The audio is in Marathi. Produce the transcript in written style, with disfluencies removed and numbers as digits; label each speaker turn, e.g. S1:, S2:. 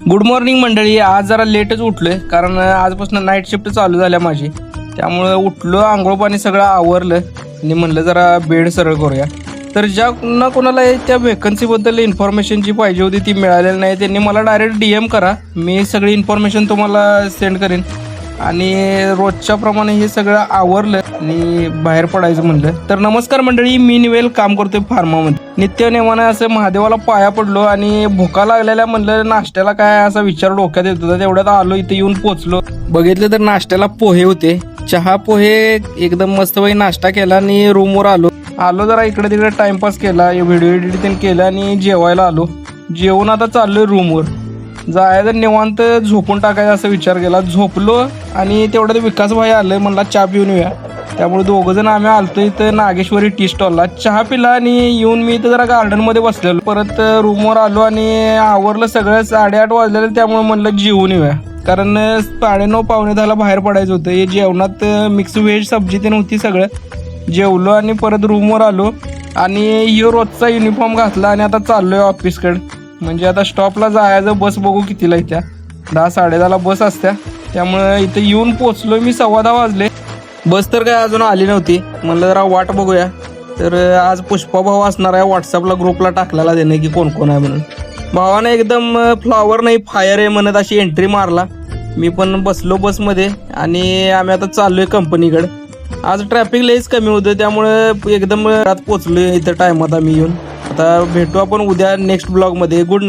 S1: गुड मॉर्निंग मंडळी. आज जरा लेटच उठलोय कारण आजपासून नाईट शिफ्ट चालू झाल्या माझी. त्यामुळे उठलो, आंघोळ पाणी सगळं आवरलं आणि म्हणलं जरा बेड सरळ करूया. तर ज्या ना कोणाला त्या व्हेकन्सीबद्दल इन्फॉर्मेशन जी पाहिजे होती ती मिळालेली नाही, त्यांनी मला डायरेक्ट DM करा. मी सगळी इन्फॉर्मेशन तुम्हाला सेंड करेन. आणि रोजच्या प्रमाणे हे सगळं आवरलं आणि बाहेर पडायचं म्हणलं. तर नमस्कार मंडळी, मी निवेल काम करतोय फार्मामध्ये. नित्यनेमानं असं महादेवाला पाया पडलो आणि भुका लागलेल्या म्हणलं नाश्त्याला काय असा विचार डोक्यात येत होता. तेवढ्यात आलो, इथे येऊन पोचलो. बघितलं तर नाश्त्याला पोहे होते, चहा पोहे एकदम मस्तपैकी नाश्ता केला आणि रूमवर आलो जरा इकडे तिकडे टाइमपास केला, व्हिडिओ एडिटिंग केलं आणि जेवायला आलो. जेवून आता चाललोय रूमवर. जायचं निवांत झोपून टाकायचा असा विचार केला. झोपलो आणि तेवढ्यात विकास भाई आलं, म्हणला चहा पिऊन येऊया. त्यामुळे दोघं जण आम्ही आलतो इथं नागेश्वरी टी स्टॉलला. चहा पिला आणि येऊन मी इथं जरा गार्डनमध्ये बसलेलो. परत रूमवर आलो आणि आवरलं सगळं. 8:30 वाजलेलं, त्यामुळे म्हणलं जेवून येऊया कारण 9:30 पावणे 10ला बाहेर पडायचं होतं. हे जेवणात मिक्स व्हेज सब्जी ते नव्हती. सगळं जेवलो आणि परत रूमवर आलो आणि ही रोजचा युनिफॉर्म घातला आणि आता चाललोय ऑफिसकडे. म्हणजे आता स्टॉपला जायचं. बस बघू कितीला येत्या. 10 10:30ला बस असत्या. त्यामुळे इथं येऊन पोचलो मी. 10:15 वाजले. बस तर काय अजून आली नव्हती. म्हणलं जरा वाट बघूया. तर आज पुष्पा भाऊ असणार आहे. व्हॉट्सअपला ग्रुपला टाकलेला देणे की कोण कोण आहे म्हणून. भावाने एकदम फ्लॉवर नाही फायर आहे म्हणत अशी एंट्री मारला. मी पण बसलो बसमध्ये आणि आम्ही आता चाललोय कंपनीकडे. आज ट्रॅफिक लईच कमी होतं, त्यामुळे एकदम रात पोचलोय इथं टायमात आम्ही येऊन. आता भेटू आपण उद्या नेक्स्ट ब्लॉगमध्ये. Good night.